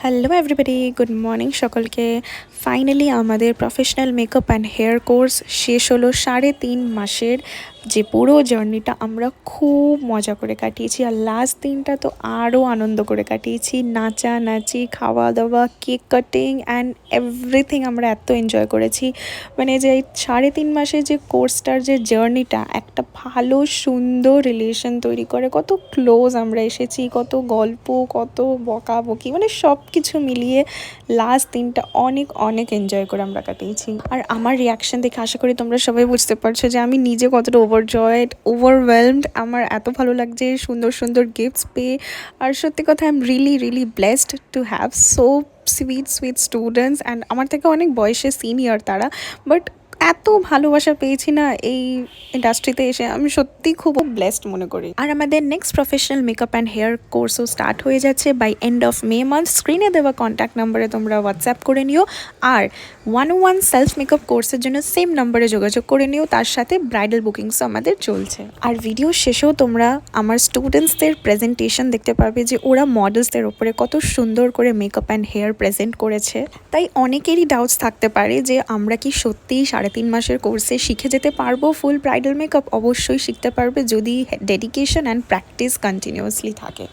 Hello everybody, good morning সকলকে। Finally আমাদের professional makeup and hair course শেষ হলো। 3.5 মাসের যে পুরো জার্নিটা আমরা খুব মজা করে কাটিয়েছি, আর লাস্ট দিনটা তো আরও আনন্দ করে কাটিয়েছি। নাচানাচি, খাওয়া দাওয়া, কেক কাটিং অ্যান্ড এভরিথিং আমরা এত এনজয় করেছি। মানে যে এই 3.5 মাসের যে কোর্সটার যে জার্নিটা একটা ভালো সুন্দর রিলেশন তৈরি করে। কত ক্লোজ আমরা এসেছি, কত গল্প, কত বকাবকি, মানে সব কিছু মিলিয়ে লাস্ট দিনটা অনেক অনেক এনজয় করে আমরা কাটিয়েছি। আর আমার রিয়াকশন দেখে আশা করি তোমরা সবাই বুঝতে পারছো যে আমি নিজে কতটা ওভারজয়েড, ওভারওয়েলমড। আমার এত ভালো লাগছে সুন্দর সুন্দর গিফটস পেয়ে। আর সত্যি কথা, I am really really blessed to have so sweet sweet students, and আমার থেকে অনেক বয়সে সিনিয়র তারা, বাট এত ভালোবাসা পেয়েছি না এই ইন্ডাস্ট্রিতে এসে, আমি সত্যি খুব ব্লেসড মনে করি। আর আমাদের next professional makeup and hair কোর্সও স্টার্ট হয়ে যাচ্ছে by end of May month. স্ক্রিনে দেওয়া কন্ট্যাক্ট নাম্বারে তোমরা হোয়াটসঅ্যাপ করে নিও, আর 101 সেলফ মেকআপ কোর্সের জন্য সেম নাম্বারে যোগাযোগ করে নিও। তার সাথে ব্রাইডাল বুকিংসও আমাদের চলছে। আর ভিডিও শেষেও তোমরা আমার স্টুডেন্টসদের প্রেজেন্টেশন দেখতে পাবে যে ওরা মডেলসদের ওপরে কত সুন্দর করে মেকআপ অ্যান্ড হেয়ার প্রেজেন্ট করেছে। তাই অনেকেরই ডাউটস থাকতে পারে যে আমরা কি সত্যিই 3.5 মাসের কোর্সে শিখে যেতে পারবো ফুল ব্রাইডাল মেকআপ? অবশ্যই শিখতে পারবে যদি ডেডিকেশন অ্যান্ড প্র্যাকটিস কন্টিনিউয়াসলি থাকে।